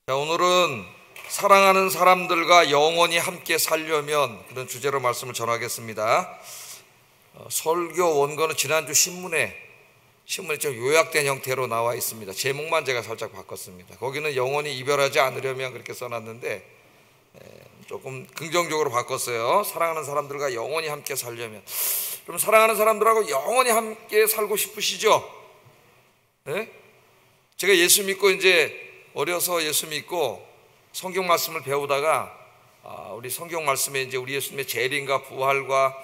자, 오늘은 사랑하는 사람들과 영원히 함께 살려면 그런 주제로 말씀을 전하겠습니다. 설교 원고는 지난주 신문에 좀 요약된 형태로 나와 있습니다. 제목만 제가 살짝 바꿨습니다. 거기는 영원히 이별하지 않으려면 그렇게 써놨는데 조금 긍정적으로 바꿨어요. 사랑하는 사람들과 영원히 함께 살려면. 그럼 사랑하는 사람들하고 영원히 함께 살고 싶으시죠? 네? 제가 예수 믿고 이제 어려서 예수 믿고 성경 말씀을 배우다가 우리 성경 말씀에 이제 우리 예수님의 재림과 부활과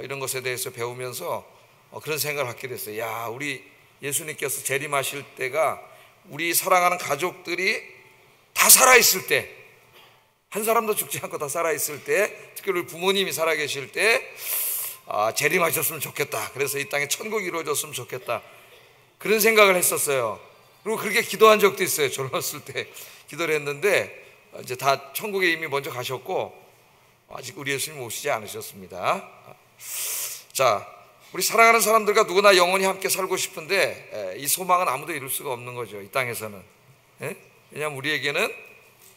이런 것에 대해서 배우면서 그런 생각을 하게 됐어요. 야, 우리 예수님께서 재림하실 때가 우리 사랑하는 가족들이 다 살아있을 때, 한 사람도 죽지 않고 다 살아있을 때, 특히 우리 부모님이 살아계실 때 재림하셨으면 좋겠다. 그래서 이 땅에 천국이 이루어졌으면 좋겠다. 그런 생각을 했었어요. 그리고 그렇게 기도한 적도 있어요. 젊었을 때 기도를 했는데 이제 다 천국에 이미 먼저 가셨고 아직 우리 예수님 오시지 않으셨습니다. 자, 우리 사랑하는 사람들과 누구나 영원히 함께 살고 싶은데 이 소망은 아무도 이룰 수가 없는 거죠. 이 땅에서는. 왜냐하면 우리에게는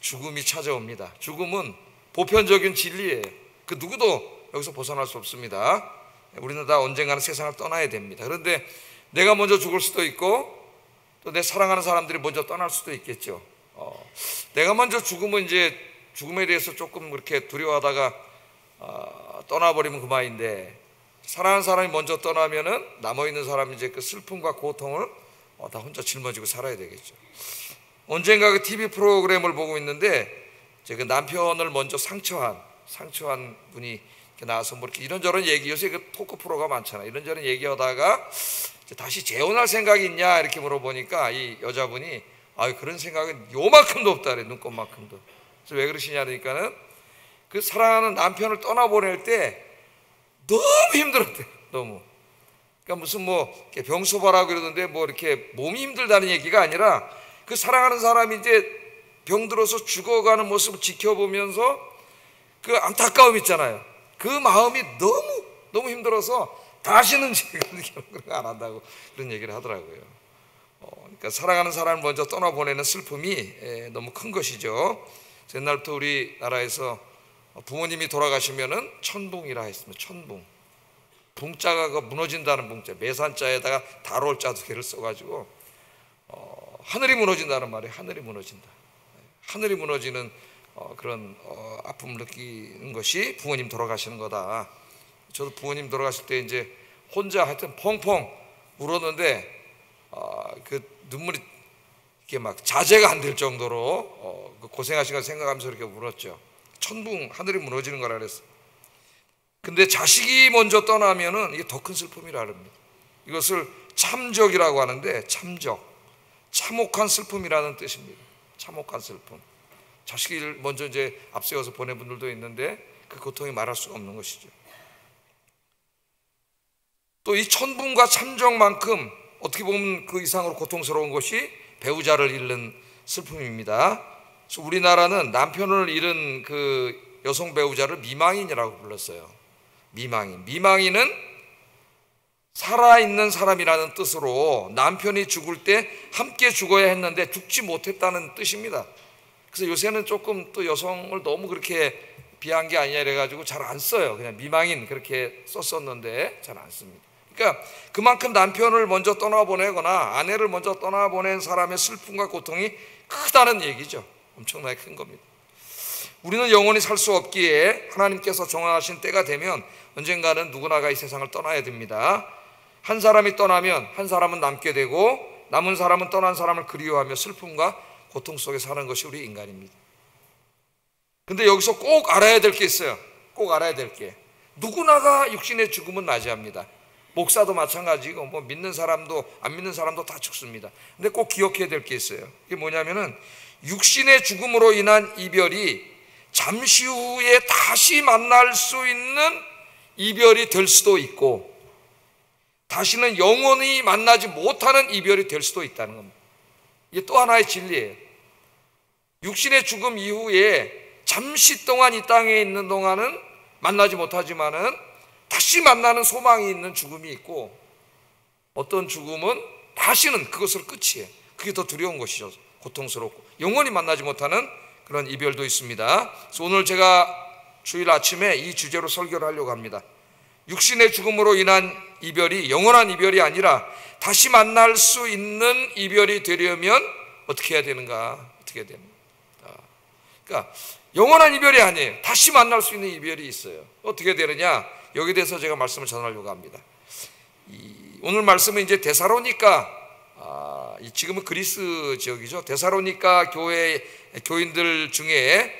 죽음이 찾아옵니다. 죽음은 보편적인 진리예요. 그 누구도 여기서 벗어날 수 없습니다. 우리는 다 언젠가는 세상을 떠나야 됩니다. 그런데 내가 먼저 죽을 수도 있고 또 내 사랑하는 사람들이 먼저 떠날 수도 있겠죠. 내가 먼저 죽으면 이제 죽음에 대해서 조금 그렇게 두려워하다가 떠나버리면 그만인데, 사랑하는 사람이 먼저 떠나면은 남아있는 사람이 이제 그 슬픔과 고통을 다 혼자 짊어지고 살아야 되겠죠. 언젠가 그 TV 프로그램을 보고 있는데 제 그 남편을 먼저 상처한 분이 이렇게 나와서 뭐 이렇게 이런저런 얘기, 요새 그 토크 프로가 많잖아요. 이런저런 얘기하다가 다시 재혼할 생각이 있냐 이렇게 물어보니까 이 여자분이 그런 생각은 요만큼도 없다 그래. 눈곱만큼도. 그래서 왜 그러시냐 그러니까는 그 사랑하는 남편을 떠나보낼 때 너무 힘들었대. 너무. 그러니까 무슨 뭐 병소바라고 그러던데 뭐 이렇게 몸이 힘들다는 얘기가 아니라 그 사랑하는 사람이 이제 병들어서 죽어가는 모습을 지켜보면서 그 안타까움 있잖아요. 그 마음이 너무 힘들어서 다시는 그런 거 안 한다고 그런 얘기를 하더라고요. 그러니까 사랑하는 사람을 먼저 떠나보내는 슬픔이 너무 큰 것이죠. 옛날부터 우리나라에서 부모님이 돌아가시면은 천붕이라 했습니다. 천붕. 붕자가 그 무너진다는 붕자, 매산자에다가 달올자 두 개를 써가지고 하늘이 무너진다는 말이에요. 하늘이 무너진다. 하늘이 무너지는 그런 아픔을 느끼는 것이 부모님 돌아가시는 거다. 저도 부모님 돌아가실 때 이제 혼자 하여튼 펑펑 울었는데 그 눈물이 이렇게 막 자제가 안 될 정도로 고생하신 걸 생각하면서 이렇게 울었죠. 천붕, 하늘이 무너지는 거라 그랬어요. 근데 자식이 먼저 떠나면은 이게 더 큰 슬픔이라 합니다. 이것을 참적이라고 하는데, 참적, 참혹한 슬픔이라는 뜻입니다. 참혹한 슬픔. 자식을 먼저 이제 앞세워서 보낸 분들도 있는데 그 고통이 말할 수가 없는 것이죠. 또 이 천분과 참적만큼 어떻게 보면 그 이상으로 고통스러운 것이 배우자를 잃는 슬픔입니다. 그래서 우리나라는 남편을 잃은 그 여성 배우자를 미망인이라고 불렀어요. 미망인은 살아있는 사람이라는 뜻으로 남편이 죽을 때 함께 죽어야 했는데 죽지 못했다는 뜻입니다. 그래서 요새는 조금 또 여성을 너무 그렇게 비하한 게 아니냐 이래가지고 잘 안 써요. 그냥 미망인 그렇게 썼었는데 잘 안 씁니다. 그러니까 그만큼 남편을 먼저 떠나보내거나 아내를 먼저 떠나보낸 사람의 슬픔과 고통이 크다는 얘기죠. 엄청나게 큰 겁니다. 우리는 영원히 살 수 없기에 하나님께서 정하신 때가 되면 언젠가는 누구나가 이 세상을 떠나야 됩니다. 한 사람이 떠나면 한 사람은 남게 되고 남은 사람은 떠난 사람을 그리워하며 슬픔과 고통 속에 사는 것이 우리 인간입니다. 근데 여기서 꼭 알아야 될 게 있어요. 꼭 알아야 될 게, 누구나가 육신의 죽음은 맞이합니다. 목사도 마찬가지고 뭐 믿는 사람도 안 믿는 사람도 다 죽습니다. 근데 꼭 기억해야 될 게 있어요. 이게 뭐냐면은 육신의 죽음으로 인한 이별이 잠시 후에 다시 만날 수 있는 이별이 될 수도 있고 다시는 영원히 만나지 못하는 이별이 될 수도 있다는 겁니다. 이게 또 하나의 진리예요. 육신의 죽음 이후에 잠시 동안 이 땅에 있는 동안은 만나지 못하지만은 다시 만나는 소망이 있는 죽음이 있고, 어떤 죽음은 다시는 그것으로 끝이에요. 그게 더 두려운 것이죠. 고통스럽고 영원히 만나지 못하는 그런 이별도 있습니다. 그래서 오늘 제가 주일 아침에 이 주제로 설교를 하려고 합니다. 육신의 죽음으로 인한 이별이 영원한 이별이 아니라 다시 만날 수 있는 이별이 되려면 어떻게 해야 되는가? 어떻게 해야 되는가? 그러니까 영원한 이별이 아니에요. 다시 만날 수 있는 이별이 있어요. 어떻게 되느냐? 여기에 대해서 제가 말씀을 전하려고 합니다. 오늘 말씀은 이제 데살로니가, 지금은 그리스 지역이죠. 데살로니가 교회 교인들 중에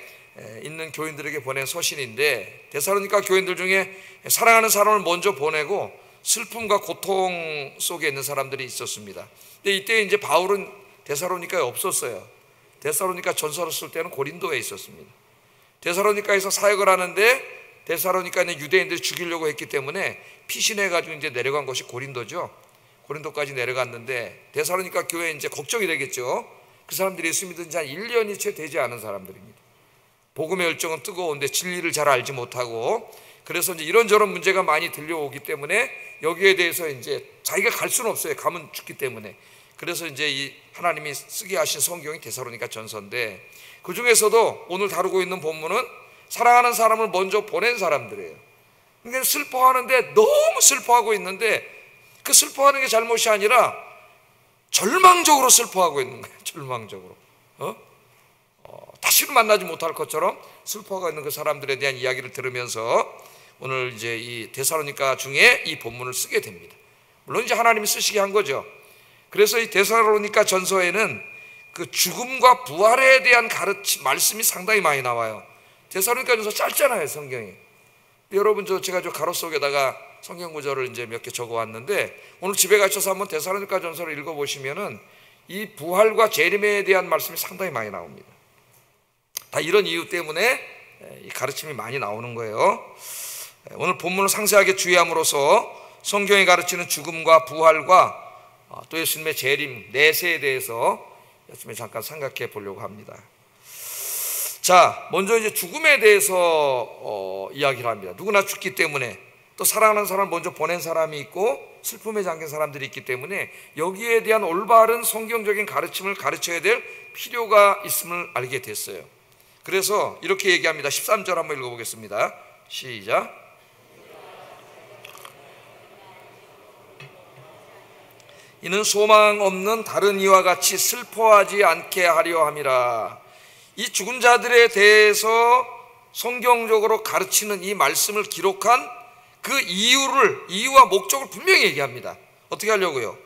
있는 교인들에게 보낸 서신인데, 데살로니가 교인들 중에 사랑하는 사람을 먼저 보내고 슬픔과 고통 속에 있는 사람들이 있었습니다. 근데 이때 이제 바울은 데살로니카에 없었어요. 데살로니가 전서를 쓸 때는 고린도에 있었습니다. 데살로니카에서 사역을 하는데 데살로니카에 있는 유대인들이 죽이려고 했기 때문에 피신해가지고 이제 내려간 것이 고린도죠. 고린도까지 내려갔는데 데살로니가 교회에 이제 걱정이 되겠죠. 그 사람들이 예수 믿은 지 한 1년이 채 되지 않은 사람들입니다. 복음의 열정은 뜨거운데 진리를 잘 알지 못하고, 그래서 이제 이런저런 문제가 많이 들려오기 때문에 여기에 대해서 이제 자기가 갈 수는 없어요. 가면 죽기 때문에. 그래서 이제 이 하나님이 쓰게 하신 성경이 데살로니가 전서인데, 그 중에서도 오늘 다루고 있는 본문은 사랑하는 사람을 먼저 보낸 사람들이에요. 그러니까 슬퍼하는데 너무 슬퍼하고 있는데 그 슬퍼하는 게 잘못이 아니라 절망적으로 슬퍼하고 있는 거예요. 절망적으로. 다시는 만나지 못할 것처럼 슬퍼하고 있는 그 사람들에 대한 이야기를 들으면서 오늘 이제 이 데살로니가 중에 이 본문을 쓰게 됩니다. 물론 이제 하나님이 쓰시게 한 거죠. 그래서 이 데살로니가 전서에는 그 죽음과 부활에 대한 말씀이 상당히 많이 나와요. 데살로니가 전서 짧잖아요, 성경이. 여러분, 제가 가로 속에다가 성경 구절을 이제 몇 개 적어 왔는데, 오늘 집에 가셔서 한번 데살로니가 전서를 읽어 보시면은 이 부활과 재림에 대한 말씀이 상당히 많이 나옵니다. 다 이런 이유 때문에 이 가르침이 많이 나오는 거예요. 오늘 본문을 상세하게 주의함으로써 성경이 가르치는 죽음과 부활과 또 예수님의 재림, 내세에 대해서 예수님이 잠깐 생각해 보려고 합니다. 자, 먼저 이제 죽음에 대해서 이야기를 합니다. 누구나 죽기 때문에, 또 사랑하는 사람을 먼저 보낸 사람이 있고 슬픔에 잠긴 사람들이 있기 때문에 여기에 대한 올바른 성경적인 가르침을 가르쳐야 될 필요가 있음을 알게 됐어요. 그래서 이렇게 얘기합니다. 13절 한번 읽어보겠습니다. 시작. 이는 소망 없는 다른 이와 같이 슬퍼하지 않게 하려 함이라. 이 죽은 자들에 대해서 성경적으로 가르치는 이 말씀을 기록한 그 이유와 목적을 분명히 얘기합니다. 어떻게 하려고요?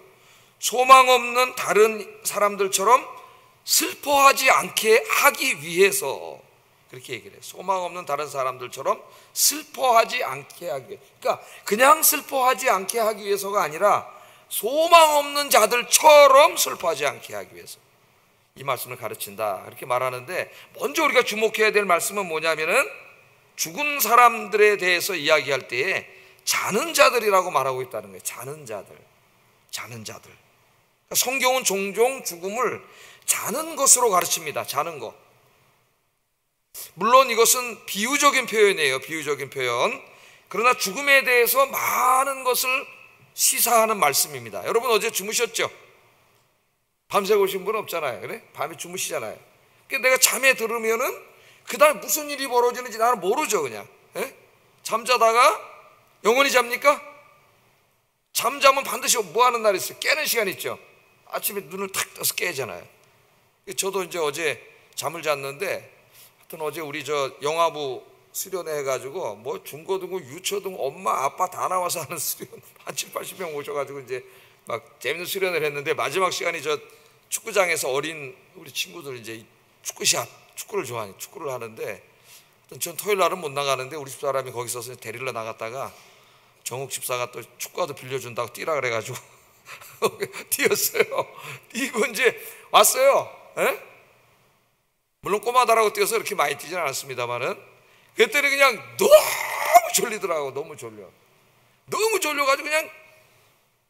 소망 없는 다른 사람들처럼 슬퍼하지 않게 하기 위해서, 그렇게 얘기를 해요. 소망 없는 다른 사람들처럼 슬퍼하지 않게 하기 위해서. 그러니까 그냥 슬퍼하지 않게 하기 위해서가 아니라 소망 없는 자들처럼 슬퍼하지 않게 하기 위해서 이 말씀을 가르친다, 이렇게 말하는데, 먼저 우리가 주목해야 될 말씀은 뭐냐면은 죽은 사람들에 대해서 이야기할 때에 자는 자들이라고 말하고 있다는 거예요. 자는 자들. 그러니까 성경은 종종 죽음을 자는 것으로 가르칩니다. 자는 것. 물론 이것은 비유적인 표현이에요. 비유적인 표현. 그러나 죽음에 대해서 많은 것을 시사하는 말씀입니다. 여러분, 어제 주무셨죠? 밤새 오신 분 없잖아요. 그래? 밤에 주무시잖아요. 그러니까 내가 잠에 들으면은 그 다음에 무슨 일이 벌어지는지 나는 모르죠. 그냥 잠자다가 영원히 잡니까? 잠자면 반드시 뭐 하는 날이 있어요? 깨는 시간 있죠. 아침에 눈을 탁 떠서 깨잖아요. 저도 이제 어제 잠을 잤는데, 하여튼 어제 우리 영화부 수련회 해가지고 뭐 중고등부, 유초등, 엄마, 아빠 다 나와서 하는 수련, 한 7, 80명 오셔가지고 이제 막 재밌는 수련을 했는데, 마지막 시간이 축구장에서 어린 우리 친구들 이제 축구를 좋아하니 축구를 하는데, 전 토요일 날은 못 나가는데 우리 집사람이 거기 서서 데리러 나갔다가 정욱 집사가 또 축구화도 빌려준다고 뛰라 그래가지고 뛰었어요. 뛰고 이제 왔어요. 물론 꼬마다라고 뛰어서 이렇게 많이 뛰지는 않았습니다만은, 그랬더니 그냥 너무 졸리더라고. 너무 졸려가지고 그냥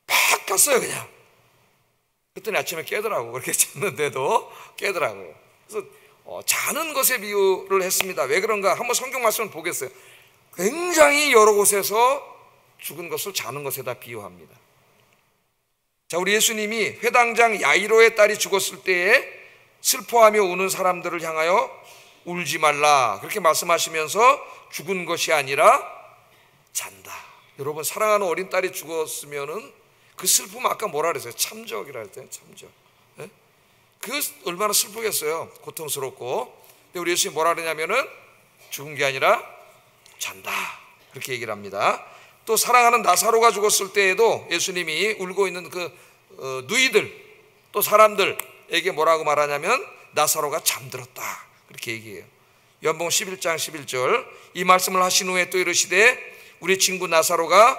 팍 갔어요. 그냥. 그랬더니 아침에 깨더라고. 그렇게 잤는데도 깨더라고요. 그래서 자는 것에 비유를 했습니다. 왜 그런가? 한번 성경 말씀을 보겠어요. 굉장히 여러 곳에서 죽은 것을 자는 것에다 비유합니다. 자, 우리 예수님이 회당장 야이로의 딸이 죽었을 때에 슬퍼하며 우는 사람들을 향하여 울지 말라. 그렇게 말씀하시면서 죽은 것이 아니라 잔다. 여러분, 사랑하는 어린 딸이 죽었으면은 그 슬픔 아까 뭐라 그랬어요? 참적이라 했대요. 참적. 네? 그 얼마나 슬프겠어요. 고통스럽고. 근데 우리 예수님이 뭐라 그러냐면은 죽은 게 아니라 잔다. 그렇게 얘기를 합니다. 또 사랑하는 나사로가 죽었을 때에도 예수님이 울고 있는 그 누이들 또 사람들에게 뭐라고 말하냐면 나사로가 잠들었다. 그렇게 얘기해요. 요한복음 11장 11절 이 말씀을 하신 후에 또 이르시되 우리 친구 나사로가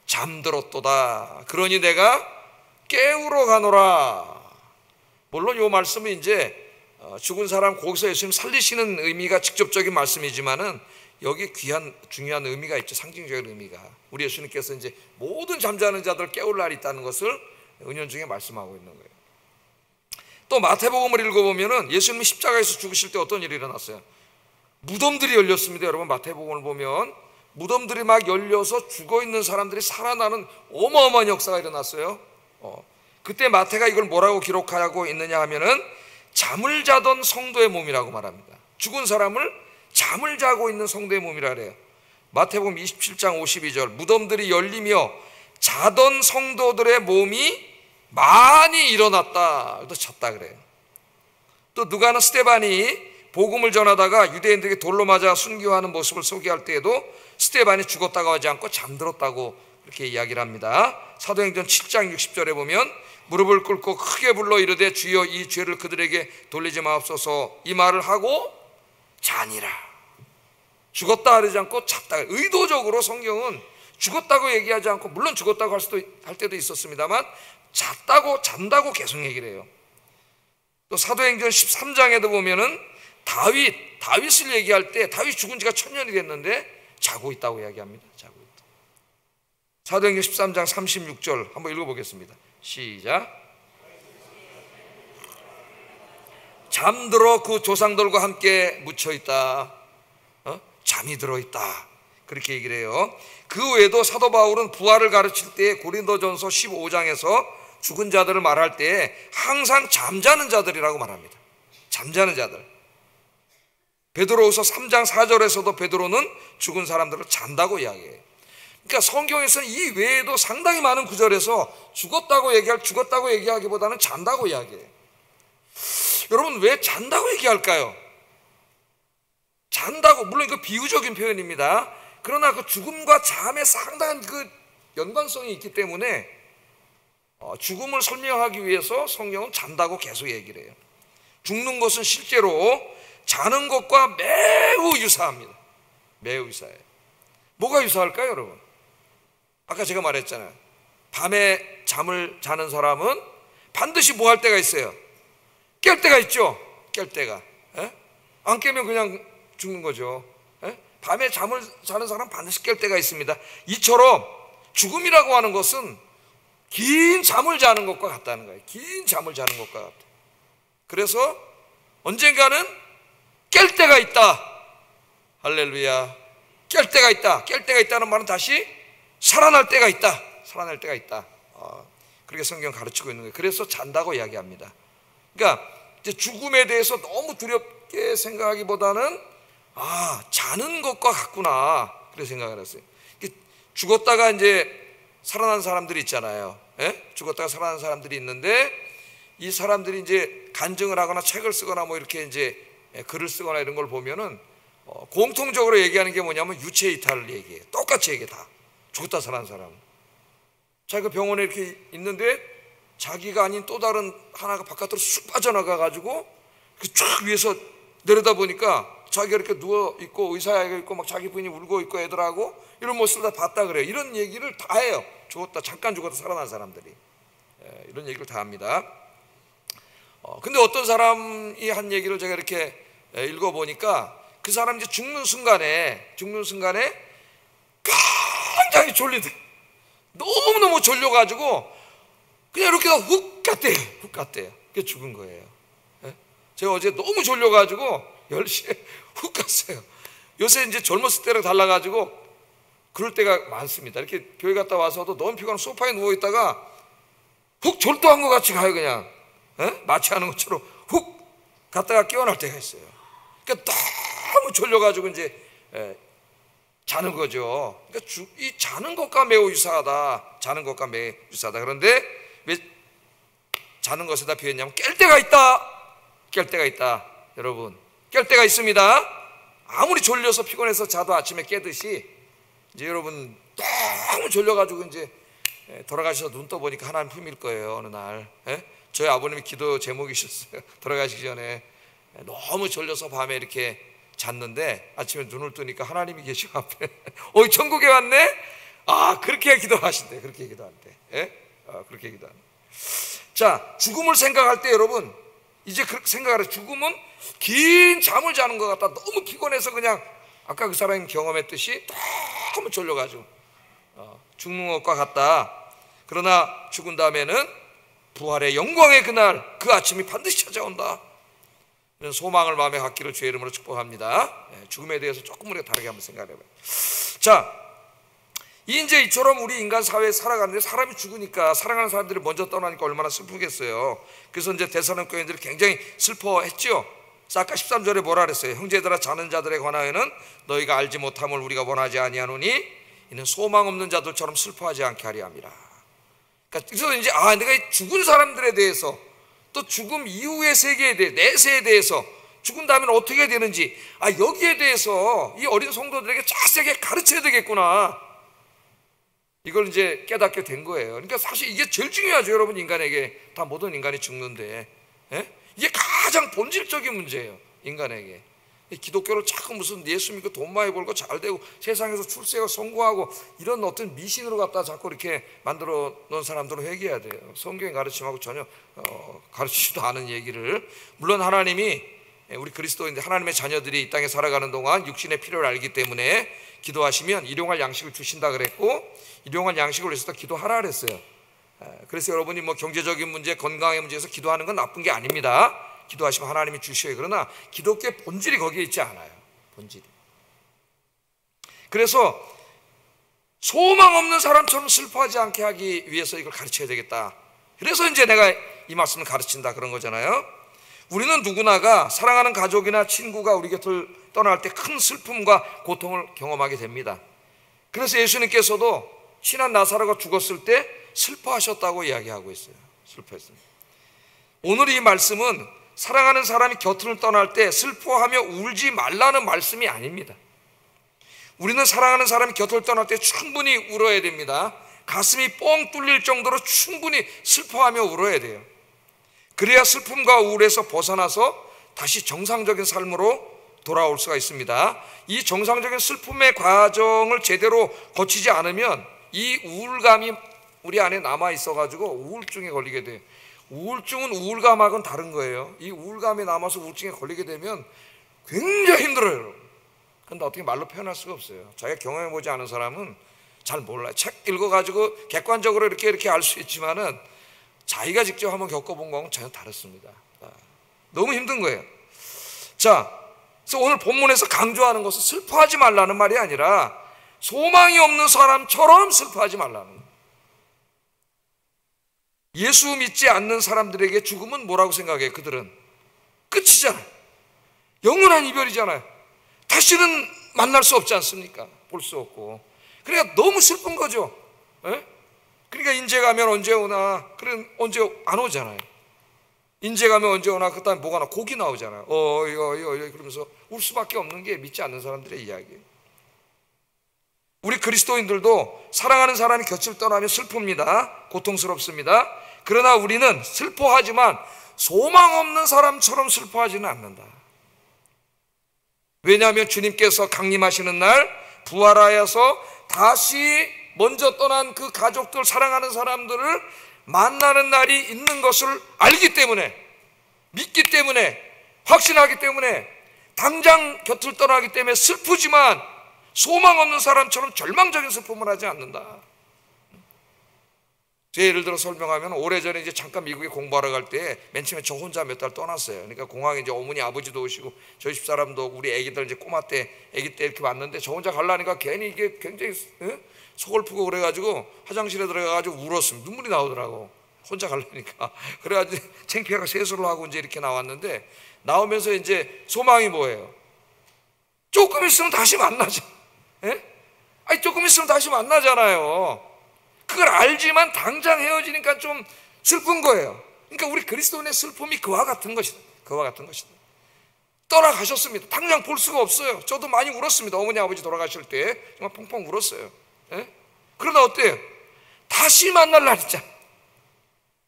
잠들었도다. 그러니 내가 깨우러 가노라. 물론 이 말씀은 이제 죽은 사람 거기서 예수님 살리시는 의미가 직접적인 말씀이지만은 여기 귀한 중요한 의미가 있죠. 상징적인 의미가. 우리 예수님께서 이제 모든 잠자는 자들 깨울 날이 있다는 것을 은연중에 말씀하고 있는 거예요. 또 마태복음을 읽어보면은 예수님이 십자가에서 죽으실 때 어떤 일이 일어났어요? 무덤들이 열렸습니다. 여러분, 마태복음을 보면 무덤들이 막 열려서 죽어있는 사람들이 살아나는 어마어마한 역사가 일어났어요. 그때 마태가 이걸 뭐라고 기록하고 있느냐 하면은 잠을 자던 성도의 몸이라고 말합니다. 죽은 사람을 잠을 자고 있는 성도의 몸이라 그래요. 마태복음 27장 52절 무덤들이 열리며 자던 성도들의 몸이 많이 일어났다. 또 잤다 그래요. 또 누가는 스데반이 복음을 전하다가 유대인들에게 돌로 맞아 순교하는 모습을 소개할 때에도 스데반이 죽었다고 하지 않고 잠들었다고 그렇게 이야기를 합니다. 사도행전 7장 60절에 보면 무릎을 꿇고 크게 불러 이르되 주여 이 죄를 그들에게 돌리지 마옵소서 이 말을 하고 자니라. 죽었다 하지 않고 잤다. 의도적으로 성경은 죽었다고 얘기하지 않고 물론 죽었다고 할 때도 있었습니다만 잔다고 계속 얘기를 해요. 또 사도행전 13장에도 보면은 다윗을 얘기할 때 다윗 죽은 지가 1000년이 됐는데 자고 있다고 이야기합니다. 자고 있다. 사도행전 13장 36절 한번 읽어보겠습니다. 시작. 잠들어 그 조상들과 함께 묻혀있다. 잠이 들어있다. 그렇게 얘기를 해요. 그 외에도 사도 바울은 부활을 가르칠 때 고린도전서 15장에서 죽은 자들을 말할 때 항상 잠자는 자들이라고 말합니다. 잠자는 자들. 베드로후서 3장 4절에서도 베드로는 죽은 사람들을 잔다고 이야기해요. 그러니까 성경에서는 이 외에도 상당히 많은 구절에서 죽었다고 얘기하기보다는 잔다고 이야기해요. 여러분, 왜 잔다고 얘기할까요? 잔다고, 물론 이거 비유적인 표현입니다. 그러나 그 죽음과 잠에 상당한 그 연관성이 있기 때문에 죽음을 설명하기 위해서 성경은 잔다고 계속 얘기를 해요. 죽는 것은 실제로 자는 것과 매우 유사합니다. 매우 유사해요. 뭐가 유사할까요, 여러분? 아까 제가 말했잖아요. 밤에 잠을 자는 사람은 반드시 뭐 할 때가 있어요? 깰 때가 있죠. 깰 때가. 안 깨면 그냥 죽는 거죠. 밤에 잠을 자는 사람은 반드시 깰 때가 있습니다. 이처럼 죽음이라고 하는 것은 긴 잠을 자는 것과 같다는 거예요. 긴 잠을 자는 것과 같아요. 그래서 언젠가는 깰 때가 있다. 할렐루야. 깰 때가 있다. 깰 때가 있다는 말은 다시 살아날 때가 있다. 살아날 때가 있다. 그렇게 성경 가르치고 있는 거예요. 그래서 잔다고 이야기합니다. 그러니까 이제 죽음에 대해서 너무 두렵게 생각하기보다는 자는 것과 같구나. 그렇게 생각을 했어요. 죽었다가 이제 살아난 사람들이 있잖아요. 죽었다가 살아난 사람들이 있는데 이 사람들이 이제 간증을 하거나 책을 쓰거나 뭐 이렇게 이제 글을 쓰거나 이런 걸 보면은 공통적으로 얘기하는 게 뭐냐면 유체 이탈을 얘기해요. 똑같이 얘기해 다. 죽었다 살아난 사람. 자기가 병원에 이렇게 있는데 자기가 아닌 또 다른 하나가 바깥으로 쑥 빠져나가 가지고 그 쫙 위에서 내려다 보니까 자기가 이렇게 누워 있고 의사가 있고 막 자기 부인이 울고 있고 애들하고 이런 모습을 다 봤다 그래요. 이런 얘기를 다 해요. 잠깐 죽었다 살아난 사람들이 이런 얘기를 다 합니다. 근데 어떤 사람이 한 얘기를 제가 이렇게 읽어보니까 그 사람이 이제 죽는 순간에 굉장히 졸리대. 너무너무 졸려가지고 그냥 이렇게 훅 갔대요. 그게 죽은 거예요. 제가 어제 너무 졸려가지고 10시에 훅 갔어요. 요새 이제 젊었을 때랑 달라가지고 그럴 때가 많습니다. 이렇게 교회 갔다 와서도 너무 피곤한 소파에 누워있다가 훅 졸도한 것 같이 가요. 그냥 마취하는 것처럼 훅 갔다가 깨어날 때가 있어요. 그러니까 너무 졸려가지고 이제 자는 거죠. 그러니까 이 자는 것과 매우 유사하다. 자는 것과 매우 유사하다. 그런데 왜 자는 것에다 비했냐면 깰 때가 있다. 깰 때가 있다. 여러분, 깰 때가 있습니다. 아무리 졸려서 피곤해서 자도 아침에 깨듯이 이제 여러분 너무 졸려가지고 이제 돌아가셔서 눈 떠보니까 하나님 품일 거예요. 어느 날 저희 아버님이 기도 제목이셨어요. 돌아가시기 전에 너무 졸려서 밤에 이렇게 잤는데 아침에 눈을 뜨니까 하나님이 계시고 앞에 천국에 왔네? 그렇게 기도하신대. 그렇게 기도한대. 그렇게 기도한대. 자, 죽음을 생각할 때 여러분 이제 그렇게 생각하라. 죽음은 긴 잠을 자는 것 같다. 너무 피곤해서 그냥 아까 그 사람이 경험했듯이 너무 졸려가지고 죽는 것과 같다. 그러나 죽은 다음에는 부활의 영광의 그날, 그 아침이 반드시 찾아온다. 이런 소망을 마음에 갖기를 주의 이름으로 축복합니다. 죽음에 대해서 조금 우리가 다르게 한번 생각해봐요. 자, 이제 이처럼 우리 인간 사회에 살아가는데 사람이 죽으니까 사랑하는 사람들이 먼저 떠나니까 얼마나 슬프겠어요. 그래서 이제 데살로니가 교인들이 굉장히 슬퍼했죠. 그래서 아까 13절에 뭐라 그랬어요? 형제들아, 자는 자들에 관하여는 너희가 알지 못함을 우리가 원하지 아니하노니 이는 소망 없는 자들처럼 슬퍼하지 않게 하리 함이라. 그래서 이제 내가 죽은 사람들에 대해서 또 죽음 이후의 세계에 대해 내세에 대해서 죽은 다음에는 어떻게 되는지 여기에 대해서 이 어린 성도들에게 자세하게 가르쳐야 되겠구나. 이걸 이제 깨닫게 된 거예요. 그러니까 사실 이게 제일 중요하죠. 여러분, 인간에게 다 모든 인간이 죽는데 이게 가장 본질적인 문제예요. 인간에게. 기독교를 자꾸 무슨 예수 믿고 돈 많이 벌고 잘 되고 세상에서 출세하고 성공하고 이런 어떤 미신으로 갖다 자꾸 이렇게 만들어 놓은 사람들은 회개해야 돼요. 성경의 가르침하고 전혀 가르치지도 않은 얘기를. 물론 하나님이 우리 그리스도인들 하나님의 자녀들이 이 땅에 살아가는 동안 육신의 필요를 알기 때문에 기도하시면 일용할 양식을 주신다 그랬고 일용할 양식을 위해서 기도하라 그랬어요. 그래서 여러분이 뭐 경제적인 문제, 건강의 문제에서 기도하는 건 나쁜 게 아닙니다. 기도하시면 하나님이 주셔요. 그러나 기독교의 본질이 거기에 있지 않아요. 본질이. 그래서 소망 없는 사람처럼 슬퍼하지 않게 하기 위해서 이걸 가르쳐야 되겠다. 그래서 이제 내가 이 말씀을 가르친다 그런 거잖아요. 우리는 누구나가 사랑하는 가족이나 친구가 우리 곁을 떠날 때 큰 슬픔과 고통을 경험하게 됩니다. 그래서 예수님께서도 친한 나사로가 죽었을 때 슬퍼하셨다고 이야기하고 있어요. 슬퍼했습니다. 오늘 이 말씀은 사랑하는 사람이 곁을 떠날 때 슬퍼하며 울지 말라는 말씀이 아닙니다. 우리는 사랑하는 사람이 곁을 떠날 때 충분히 울어야 됩니다. 가슴이 뻥 뚫릴 정도로 충분히 슬퍼하며 울어야 돼요. 그래야 슬픔과 우울에서 벗어나서 다시 정상적인 삶으로 돌아올 수가 있습니다. 이 정상적인 슬픔의 과정을 제대로 거치지 않으면 이 우울감이 우리 안에 남아 있어가지고 우울증에 걸리게 돼요. 우울증은 우울감하고는 다른 거예요. 이 우울감이 남아서 우울증에 걸리게 되면 굉장히 힘들어요, 여러분. 근데 어떻게 말로 표현할 수가 없어요. 자기가 경험해보지 않은 사람은 잘 몰라요. 책 읽어가지고 객관적으로 이렇게 알 수 있지만은 자기가 직접 한번 겪어본 거하고는 전혀 다릅니다. 너무 힘든 거예요. 자, 그래서 오늘 본문에서 강조하는 것은 슬퍼하지 말라는 말이 아니라 소망이 없는 사람처럼 슬퍼하지 말라는 거예요. 예수 믿지 않는 사람들에게 죽음은 뭐라고 생각해요? 그들은 끝이잖아요. 영원한 이별이잖아요. 다시는 만날 수 없지 않습니까? 볼 수 없고. 그러니까 너무 슬픈 거죠. 그러니까 인제 가면 언제 오나? 그럼 언제 안 오잖아요. 인제 가면 언제 오나? 그 다음에 뭐가 나? 곡이 나오잖아요. 그러면서 울 수밖에 없는 게 믿지 않는 사람들의 이야기예요. 우리 그리스도인들도 사랑하는 사람이 곁을 떠나면 슬픕니다. 고통스럽습니다. 그러나 우리는 슬퍼하지만 소망 없는 사람처럼 슬퍼하지는 않는다. 왜냐하면 주님께서 강림하시는 날 부활하여서 다시 먼저 떠난 그 가족들, 사랑하는 사람들을 만나는 날이 있는 것을 알기 때문에, 믿기 때문에, 확신하기 때문에 당장 곁을 떠나기 때문에 슬프지만 소망 없는 사람처럼 절망적인 슬픔을 하지 않는다. 제 예를 들어 설명하면 오래전에 이제 잠깐 미국에 공부하러 갈 때 맨 처음에 저 혼자 몇 달 떠났어요. 그러니까 공항에 이제 어머니 아버지도 오시고 저희 집사람도 오고 우리 애기들 이제 꼬마 때 애기 때 이렇게 왔는데 저 혼자 가려니까 괜히 이게 굉장히 서글프고 그래가지고 화장실에 들어가가지고 울었습니다. 눈물이 나오더라고. 혼자 가려니까. 그래가지고 창피해가 세수를 하고 이제 이렇게 나왔는데 나오면서 이제 소망이 뭐예요? 조금 있으면 다시 만나죠. 예? 아니 조금 있으면 다시 만나잖아요. 그걸 알지만 당장 헤어지니까 좀 슬픈 거예요. 그러니까 우리 그리스도인의 슬픔이 그와 같은 것이다. 그와 같은 것이다. 떠나가셨습니다. 당장 볼 수가 없어요. 저도 많이 울었습니다. 어머니 아버지 돌아가실 때 정말 펑펑 울었어요. 예? 그러나 어때요? 다시 만날 날 있잖아.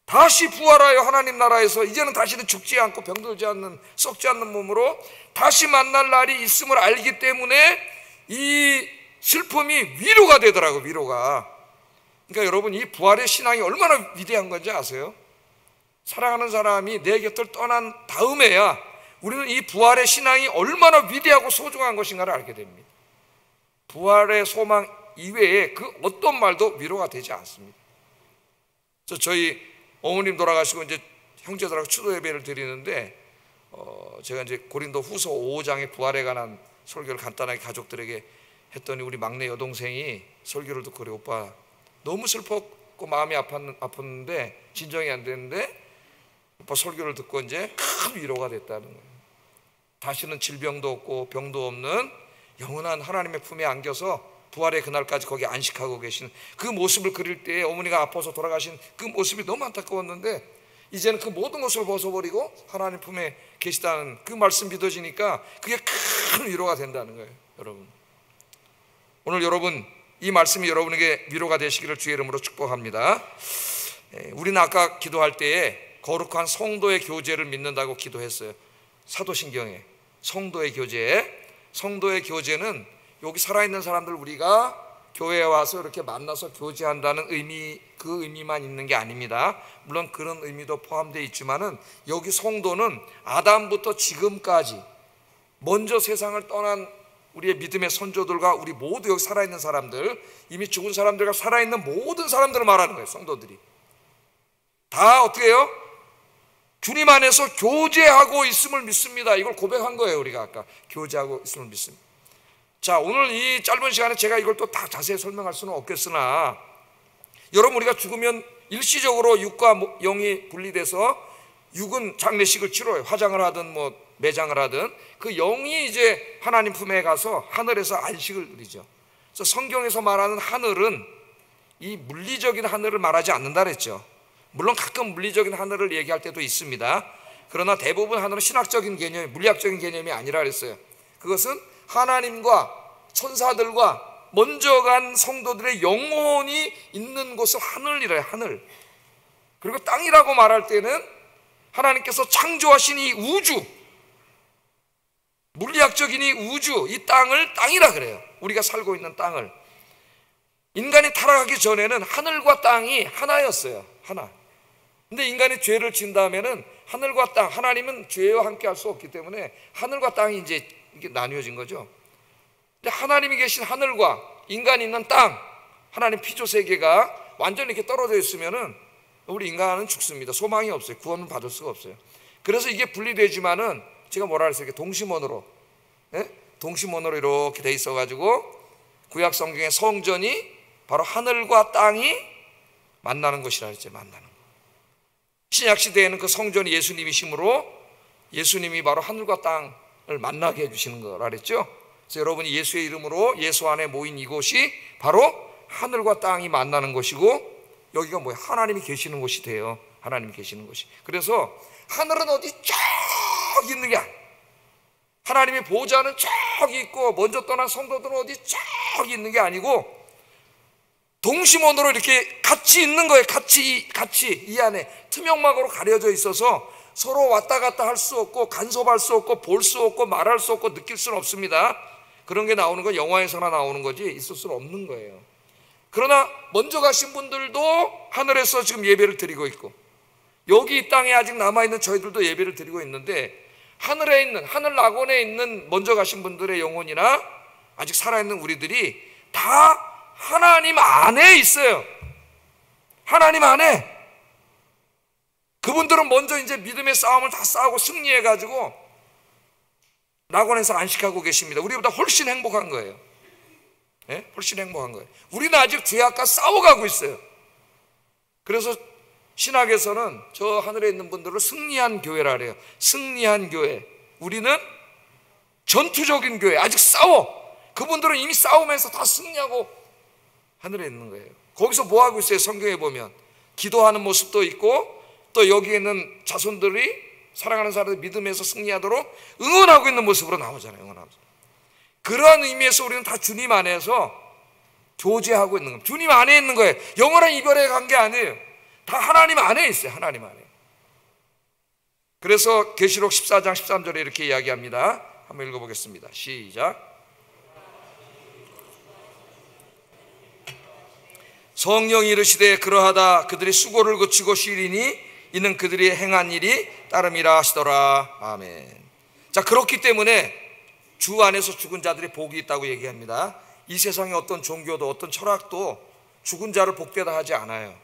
다시 부활하여 하나님 나라에서 이제는 다시는 죽지 않고 병들지 않는, 썩지 않는 몸으로 다시 만날 날이 있음을 알기 때문에 이 슬픔이 위로가 되더라고요. 위로가. 그러니까 여러분, 이 부활의 신앙이 얼마나 위대한 건지 아세요? 사랑하는 사람이 내 곁을 떠난 다음에야 우리는 이 부활의 신앙이 얼마나 위대하고 소중한 것인가를 알게 됩니다. 부활의 소망 이외에 그 어떤 말도 위로가 되지 않습니다. 저희 어머님 돌아가시고 이제 형제들하고 추도 예배를 드리는데 제가 이제 고린도 후서 5장의 부활에 관한 설교를 간단하게 가족들에게 했더니 우리 막내 여동생이 설교를 듣고 그래, 오빠 너무 슬펐고 마음이 아팠는데 진정이 안 되는데 오빠 설교를 듣고 이제 큰 위로가 됐다는 거예요. 다시는 질병도 없고 병도 없는 영원한 하나님의 품에 안겨서 부활의 그날까지 거기 안식하고 계신 그 모습을 그릴 때 어머니가 아파서 돌아가신 그 모습이 너무 안타까웠는데 이제는 그 모든 것을 벗어버리고 하나님 품에 계시다는 그 말씀 믿어지니까 그게 큰 위로가 된다는 거예요. 여러분, 오늘 여러분 이 말씀이 여러분에게 위로가 되시기를 주의 이름으로 축복합니다. 우리는 아까 기도할 때에 거룩한 성도의 교제를 믿는다고 기도했어요. 사도신경에 성도의 교제, 성도의 교제는 여기 살아있는 사람들 우리가 교회에 와서 이렇게 만나서 교제한다는 의미, 그 의미만 있는 게 아닙니다. 물론 그런 의미도 포함되어 있지만은 여기 성도는 아담부터 지금까지 먼저 세상을 떠난 우리의 믿음의 선조들과 우리 모두 여기 살아있는 사람들, 이미 죽은 사람들과 살아있는 모든 사람들을 말하는 거예요. 성도들이 다 어떻게 해요? 주님 안에서 교제하고 있음을 믿습니다. 이걸 고백한 거예요. 우리가 아까 교제하고 있음을 믿습니다. 자, 오늘 이 짧은 시간에 제가 이걸 또 다 자세히 설명할 수는 없겠으나 여러분, 우리가 죽으면 일시적으로 육과 영이 분리돼서 육은 장례식을 치러요. 화장을 하든 뭐 매장을 하든 그 영이 이제 하나님 품에 가서 하늘에서 안식을 누리죠. 그래서 성경에서 말하는 하늘은 이 물리적인 하늘을 말하지 않는다 그랬죠. 물론 가끔 물리적인 하늘을 얘기할 때도 있습니다. 그러나 대부분 하늘은 신학적인 개념, 물리학적인 개념이 아니라 그랬어요. 그것은 하나님과 천사들과 먼저 간 성도들의 영혼이 있는 곳을 하늘이래요. 하늘. 그리고 땅이라고 말할 때는 하나님께서 창조하신 이 우주, 물리학적인 이 우주, 이 땅을 땅이라 그래요. 우리가 살고 있는 땅을. 인간이 타락하기 전에는 하늘과 땅이 하나였어요. 하나. 근데 인간이 죄를 진 다음에는 하늘과 땅, 하나님은 죄와 함께 할 수 없기 때문에 하늘과 땅이 이제 이게 나뉘어진 거죠. 근데 하나님이 계신 하늘과 인간이 있는 땅, 하나님 피조 세계가 완전히 이렇게 떨어져 있으면은 우리 인간은 죽습니다. 소망이 없어요. 구원을 받을 수가 없어요. 그래서 이게 분리되지만은 제가 뭐라 그랬어요? 이렇게 동심원으로, 예? 동심원으로 이렇게 돼 있어가지고 구약 성경의 성전이 바로 하늘과 땅이 만나는 곳이라 했죠. 만나는 것. 신약 시대에는 그 성전이 예수님이시므로 예수님이 바로 하늘과 땅을 만나게 해주시는 거라 그랬죠. 그래서 여러분이 예수의 이름으로 예수 안에 모인 이곳이 바로 하늘과 땅이 만나는 곳이고 여기가 뭐예요? 하나님이 계시는 곳이 돼요. 하나님이 계시는 곳이. 그래서 하늘은 어디 저기 있는 게 아니에요. 하나님의 보좌는 저기 있고 먼저 떠난 성도들은 어디 저기 있는 게 아니고 동심원으로 이렇게 같이 있는 거예요. 같이 이 안에 투명막으로 가려져 있어서 서로 왔다 갔다 할 수 없고 간섭할 수 없고 볼 수 없고 말할 수 없고 느낄 수는 없습니다. 그런 게 나오는 건 영화에서나 나오는 거지 있을 수는 없는 거예요. 그러나 먼저 가신 분들도 하늘에서 지금 예배를 드리고 있고 여기 이 땅에 아직 남아있는 저희들도 예배를 드리고 있는데 하늘에 있는, 하늘 낙원에 있는 먼저 가신 분들의 영혼이나 아직 살아있는 우리들이 다 하나님 안에 있어요. 하나님 안에. 그분들은 먼저 이제 믿음의 싸움을 다 싸우고 승리해가지고 낙원에서 안식하고 계십니다. 우리보다 훨씬 행복한 거예요. 예? 훨씬 행복한 거예요. 우리는 아직 죄악과 싸워가고 있어요. 그래서 신학에서는 저 하늘에 있는 분들을 승리한 교회라 그래요. 승리한 교회. 우리는 전투적인 교회. 아직 싸워. 그분들은 이미 싸우면서 다 승리하고 하늘에 있는 거예요. 거기서 뭐 하고 있어요? 성경에 보면 기도하는 모습도 있고, 또 여기에 있는 자손들이 사랑하는 사람들 믿음에서 승리하도록 응원하고 있는 모습으로 나오잖아요. 응원하면서. 그러한 의미에서 우리는 다 주님 안에서 교제하고 있는 겁니다. 주님 안에 있는 거예요. 영원한 이별에 간 게 아니에요. 다 하나님 안에 있어요. 하나님 안에. 그래서 계시록 14장 13절에 이렇게 이야기합니다. 한번 읽어보겠습니다. 시작. 성령이 이르시되 그러하다 그들이 수고를 그치고 쉬리니 이는 그들이 행한 일이 따름이라 하시더라. 아멘. 자, 그렇기 때문에 주 안에서 죽은 자들이 복이 있다고 얘기합니다. 이 세상의 어떤 종교도 어떤 철학도 죽은 자를 복되다 하지 않아요.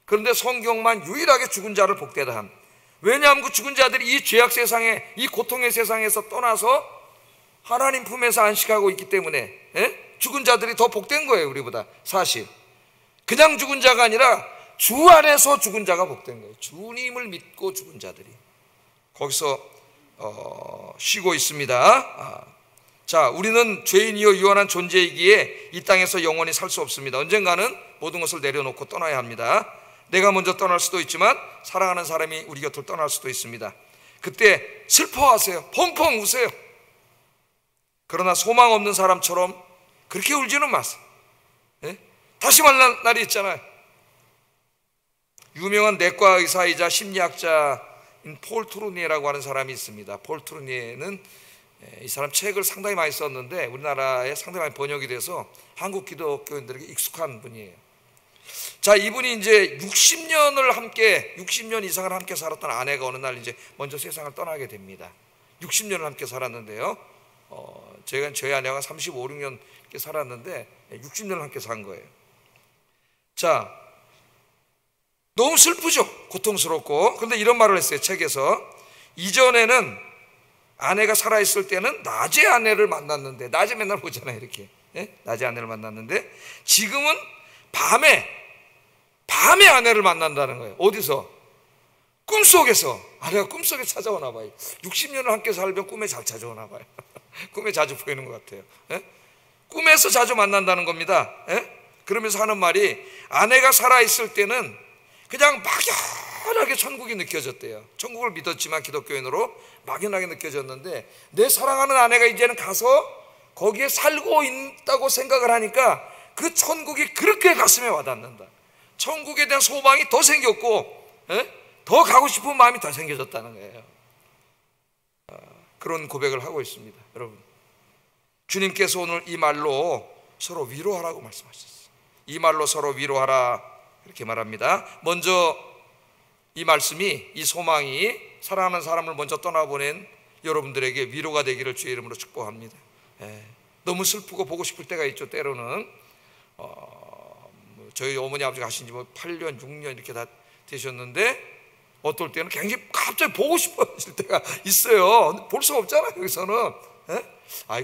그런데 성경만 유일하게 죽은 자를 복되다 함. 왜냐하면 그 죽은 자들이 이 죄악 세상에, 이 고통의 세상에서 떠나서 하나님 품에서 안식하고 있기 때문에 죽은 자들이 더 복된 거예요. 우리보다. 사실 그냥 죽은 자가 아니라 주 안에서 죽은 자가 복된 거예요. 주님을 믿고 죽은 자들이 거기서 쉬고 있습니다. 자, 우리는 죄인이요 유한한 존재이기에 이 땅에서 영원히 살 수 없습니다. 언젠가는 모든 것을 내려놓고 떠나야 합니다. 내가 먼저 떠날 수도 있지만 사랑하는 사람이 우리 곁을 떠날 수도 있습니다. 그때 슬퍼하세요. 펑펑 우세요. 그러나 소망 없는 사람처럼 그렇게 울지는 마세요. 다시 만날 날이 있잖아요. 유명한 내과 의사이자 심리학자인 폴 트루니에라고 하는 사람이 있습니다. 폴 트루니에는 이 사람 책을 상당히 많이 썼는데 우리나라에 상당히 많이 번역이 돼서 한국 기독교인들에게 익숙한 분이에요. 자, 이분이 이제 60년 이상을 함께 살았던 아내가 어느 날 이제 먼저 세상을 떠나게 됩니다. 60년을 함께 살았는데요. 저희 아내가 35, 6년 함께 살았는데 60년을 함께 산 거예요. 자, 너무 슬프죠. 고통스럽고. 그런데 이런 말을 했어요. 책에서. 이전에는 아내가 살아있을 때는 낮에 아내를 만났는데, 낮에 맨날 보잖아요. 이렇게. 낮에 아내를 만났는데 지금은 밤에 아내를 만난다는 거예요. 어디서? 꿈속에서. 아내가 꿈속에 찾아오나 봐요. 60년을 함께 살면 꿈에 잘 찾아오나 봐요. 꿈에 자주 보이는 것 같아요. 꿈에서 자주 만난다는 겁니다. 그러면서 하는 말이, 아내가 살아있을 때는 그냥 막연하게 천국이 느껴졌대요. 천국을 믿었지만 기독교인으로 막연하게 느껴졌는데, 내 사랑하는 아내가 이제는 가서 거기에 살고 있다고 생각을 하니까 그 천국이 그렇게 가슴에 와닿는다. 천국에 대한 소망이 더 생겼고 더 가고 싶은 마음이 더 생겨졌다는 거예요. 그런 고백을 하고 있습니다. 여러분, 주님께서 오늘 이 말로 서로 위로하라고 말씀하셨어요. 이 말로 서로 위로하라 이렇게 말합니다. 먼저 이 말씀이, 이 소망이 사랑하는 사람을 먼저 떠나보낸 여러분들에게 위로가 되기를 주의 이름으로 축복합니다. 너무 슬프고 보고 싶을 때가 있죠. 때로는 저희 어머니 아버지가 하신 지 8년 6년 이렇게 다 되셨는데 어떨 때는 굉장히 갑자기 보고 싶어질 때가 있어요. 볼 수가 없잖아요. 여기서는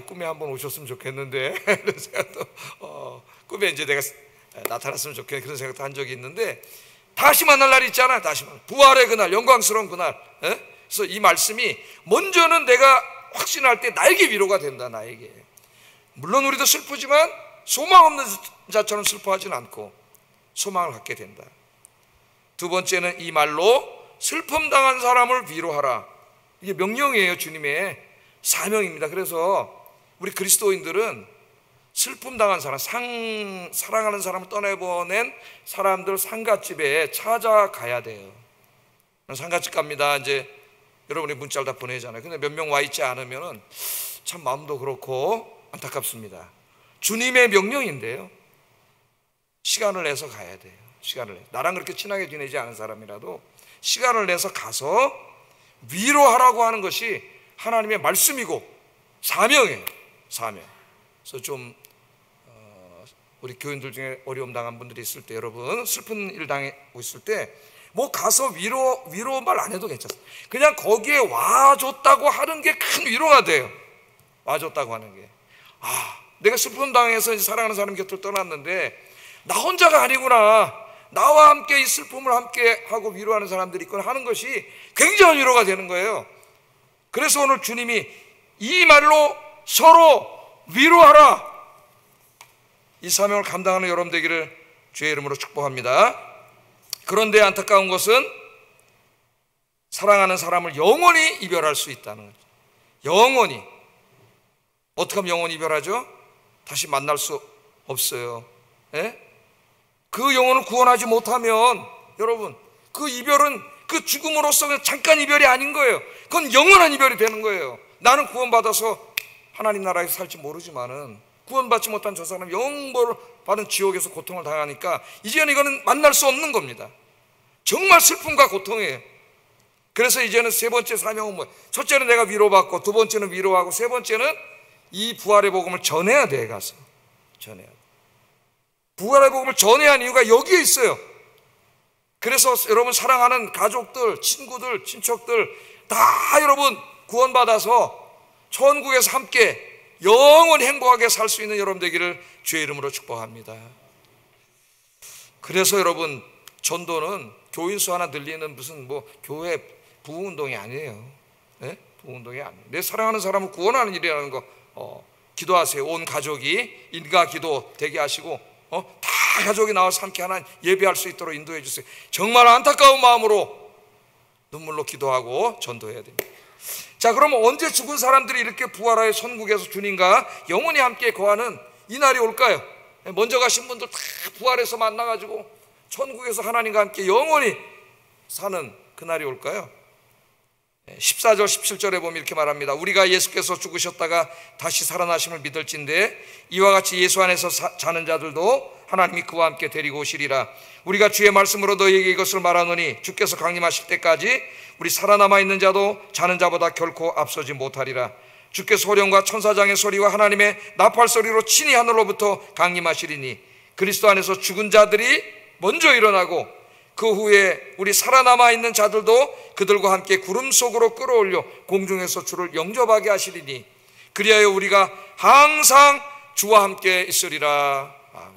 꿈에 한번 오셨으면 좋겠는데 그런 생각도 꿈에 이제 내가 나타났으면 좋겠는 그런 생각도 한 적이 있는데, 다시 만날 날이 있잖아요. 다시 만날 부활의 그날, 영광스러운 그날. 그래서 이 말씀이 먼저는 내가 확신할 때 나에게 위로가 된다. 나에게. 물론 우리도 슬프지만 소망 없는 자처럼 슬퍼하지는 않고 소망을 갖게 된다. 두 번째는 이 말로 슬픔 당한 사람을 위로하라. 이게 명령이에요. 주님의 사명입니다. 그래서 우리 그리스도인들은 슬픔 당한 사람, 사랑하는 사람을 떠내보낸 사람들 상갓집에 찾아가야 돼요. 상갓집 갑니다. 이제 여러분이 문자를 다 보내잖아요. 근데 몇 명 와 있지 않으면은 참 마음도 그렇고 안타깝습니다. 주님의 명령인데요. 시간을 내서 가야 돼요. 시간을 내. 나랑 그렇게 친하게 지내지 않은 사람이라도 시간을 내서 가서 위로하라고 하는 것이 하나님의 말씀이고 사명이에요. 사명. 그래서 좀 우리 교인들 중에 어려움 당한 분들이 있을 때, 여러분 슬픈 일 당하고 있을 때 뭐 가서 위로 말 안 해도 괜찮아요. 그냥 거기에 와줬다고 하는 게 큰 위로가 돼요. 와줬다고 하는 게, 내가 슬픔 당해서 사랑하는 사람 곁을 떠났는데 나 혼자가 아니구나. 나와 함께 이 슬픔을 함께 하고 위로하는 사람들이 있거나 하는 것이 굉장한 위로가 되는 거예요. 그래서 오늘 주님이 이 말로 서로 위로하라, 이 사명을 감당하는 여러분 되기를 주의 이름으로 축복합니다. 그런데 안타까운 것은 사랑하는 사람을 영원히 이별할 수 있다는 거죠. 영원히. 어떻게 하면 영원히 이별하죠? 다시 만날 수 없어요. 예? 그 영혼을 구원하지 못하면 여러분, 그 이별은 그 죽음으로써 그냥 잠깐 이별이 아닌 거예요. 그건 영원한 이별이 되는 거예요. 나는 구원받아서 하나님 나라에서 살지 모르지만은 구원받지 못한 저 사람 영벌을 받은 지옥에서 고통을 당하니까 이제는 이거는 만날 수 없는 겁니다. 정말 슬픔과 고통이에요. 그래서 이제는 세 번째 사명은 뭐예요? 첫째는 내가 위로받고, 두 번째는 위로하고, 세 번째는 이 부활의 복음을 전해야 돼. 가서 전해야 돼. 부활의 복음을 전해야 하는 이유가 여기에 있어요. 그래서 여러분 사랑하는 가족들, 친구들, 친척들 다 여러분 구원받아서 천국에서 함께 영원히 행복하게 살 수 있는 여러분 되기를 주의 이름으로 축복합니다. 그래서 여러분, 전도는 교인 수 하나 늘리는 무슨 뭐 교회 부흥운동이 아니에요. 네? 부흥운동이 아니에요. 내 사랑하는 사람을 구원하는 일이라는 거 기도하세요. 온 가족이 인가 기도 되게 하시고 다 가족이 나와서 함께 하나님 예배할 수 있도록 인도해 주세요. 정말 안타까운 마음으로 눈물로 기도하고 전도해야 됩니다. 자, 그러면 언제 죽은 사람들이 이렇게 부활하여 천국에서 주님과 영원히 함께 거하는 이 날이 올까요? 먼저 가신 분들 다 부활해서 만나가지고 천국에서 하나님과 함께 영원히 사는 그 날이 올까요? 14절 17절에 보면 이렇게 말합니다. 우리가 예수께서 죽으셨다가 다시 살아나심을 믿을진대 이와 같이 예수 안에서 자는 자들도 하나님이 그와 함께 데리고 오시리라. 우리가 주의 말씀으로 너희에게 이것을 말하노니 주께서 강림하실 때까지 우리 살아남아 있는 자도 자는 자보다 결코 앞서지 못하리라. 주께서 호령과 천사장의 소리와 하나님의 나팔 소리로 친히 하늘로부터 강림하시리니 그리스도 안에서 죽은 자들이 먼저 일어나고 그 후에 우리 살아남아 있는 자들도 그들과 함께 구름 속으로 끌어올려 공중에서 주를 영접하게 하시리니 그리하여 우리가 항상 주와 함께 있으리라. 아멘.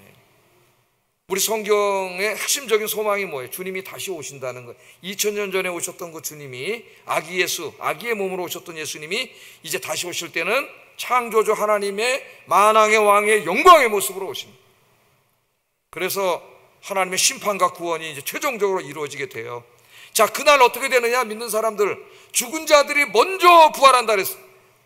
우리 성경의 핵심적인 소망이 뭐예요? 주님이 다시 오신다는 거예요. 2000년 전에 오셨던 그 주님이 아기 예수, 아기의 몸으로 오셨던 예수님이 이제 다시 오실 때는 창조주 하나님의 만왕의 왕의 영광의 모습으로 오십니다. 그래서 하나님의 심판과 구원이 이제 최종적으로 이루어지게 돼요. 자, 그날 어떻게 되느냐? 믿는 사람들, 죽은 자들이 먼저 부활한다 그랬어요.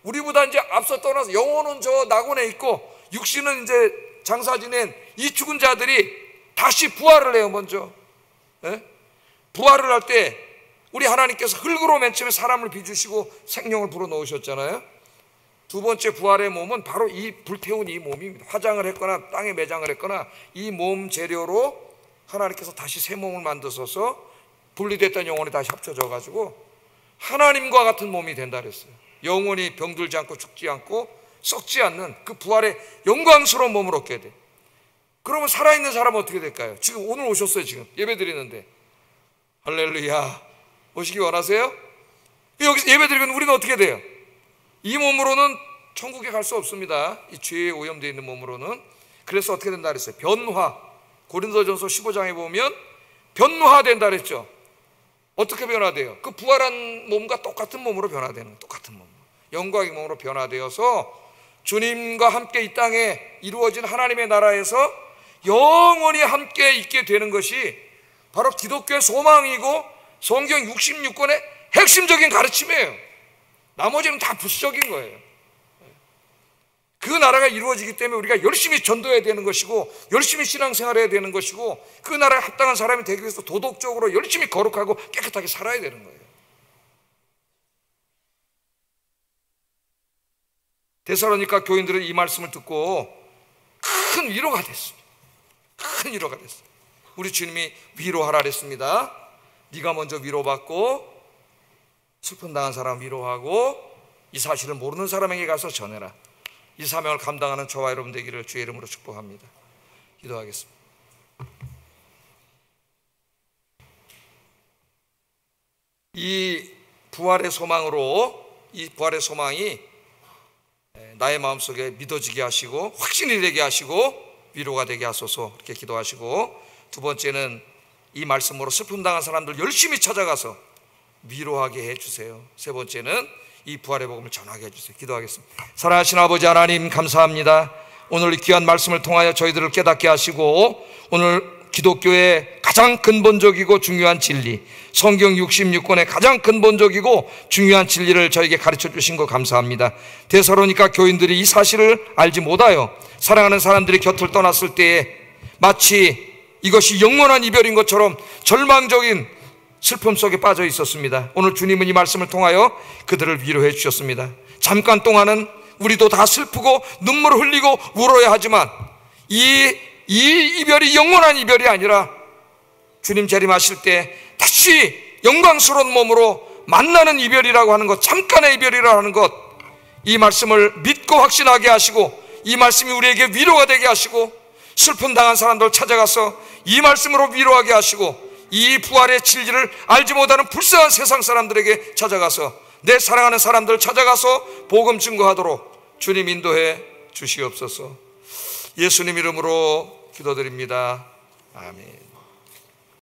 우리보다 이제 앞서 떠나서 영혼은 저 낙원에 있고 육신은 이제 장사 지낸 이 죽은 자들이 다시 부활을 해요. 먼저. 예? 부활을 할 때 우리 하나님께서 흙으로 맨 처음에 사람을 빚으시고 생명을 불어넣으셨잖아요. 두 번째 부활의 몸은 바로 이 불태운 이 몸입니다. 화장을 했거나 땅에 매장을 했거나 이 몸 재료로 하나님께서 다시 새 몸을 만드셔서 분리됐던 영혼이 다시 합쳐져 가지고 하나님과 같은 몸이 된다 그랬어요. 영원히 병들지 않고 죽지 않고 썩지 않는 그 부활의 영광스러운 몸을 얻게 돼. 그러면 살아있는 사람은 어떻게 될까요? 지금 오늘 오셨어요. 지금 예배 드리는데 할렐루야, 오시기 원하세요? 여기서 예배 드리면 우리는 어떻게 돼요? 이 몸으로는 천국에 갈 수 없습니다. 이 죄에 오염되어 있는 몸으로는. 그래서 어떻게 된다 그랬어요? 변화. 고린도전서 15장에 보면 변화된다 그랬죠. 어떻게 변화돼요? 그 부활한 몸과 똑같은 몸으로 변화되는 거예요. 똑같은 몸, 영광의 몸으로 변화되어서 주님과 함께 이 땅에 이루어진 하나님의 나라에서 영원히 함께 있게 되는 것이 바로 기독교의 소망이고 성경 66권의 핵심적인 가르침이에요. 나머지는 다 부수적인 거예요. 그 나라가 이루어지기 때문에 우리가 열심히 전도해야 되는 것이고 열심히 신앙생활해야 되는 것이고 그 나라에 합당한 사람이 되기 위해서 도덕적으로 열심히 거룩하고 깨끗하게 살아야 되는 거예요. 데살로니가 교인들은 이 말씀을 듣고 큰 위로가 됐습니다. 큰 위로가 됐어요. 우리 주님이 위로하라 그랬습니다. 네가 먼저 위로받고 슬픔 당한 사람 위로하고 이 사실을 모르는 사람에게 가서 전해라. 이 사명을 감당하는 저와 여러분 되기를 주의 이름으로 축복합니다. 기도하겠습니다. 이 부활의 소망으로, 이 부활의 소망이 나의 마음속에 믿어지게 하시고 확신이 되게 하시고 위로가 되게 하소서, 이렇게 기도하시고, 두 번째는 이 말씀으로 슬픔 당한 사람들 열심히 찾아가서 위로하게 해주세요. 세 번째는 이 부활의 복음을 전하게 해주세요. 기도하겠습니다. 사랑하신 아버지 하나님, 감사합니다. 오늘 이 귀한 말씀을 통하여 저희들을 깨닫게 하시고, 오늘 기독교의 가장 근본적이고 중요한 진리, 성경 66권의 가장 근본적이고 중요한 진리를 저에게 가르쳐 주신 거 감사합니다. 데살로니가 교인들이 이 사실을 알지 못하여 사랑하는 사람들이 곁을 떠났을 때에 마치 이것이 영원한 이별인 것처럼 절망적인 슬픔 속에 빠져 있었습니다. 오늘 주님은 이 말씀을 통하여 그들을 위로해 주셨습니다. 잠깐 동안은 우리도 다 슬프고 눈물을 흘리고 울어야 하지만 이 이별이 영원한 이별이 아니라 주님 재림하실 때 다시 영광스러운 몸으로 만나는 이별이라고 하는 것, 잠깐의 이별이라고 하는 것, 이 말씀을 믿고 확신하게 하시고, 이 말씀이 우리에게 위로가 되게 하시고, 슬픔 당한 사람들 찾아가서 이 말씀으로 위로하게 하시고, 이 부활의 진리를 알지 못하는 불쌍한 세상 사람들에게 찾아가서, 내 사랑하는 사람들 찾아가서 복음 증거하도록 주님 인도해 주시옵소서. 예수님 이름으로 기도드립니다. 아멘.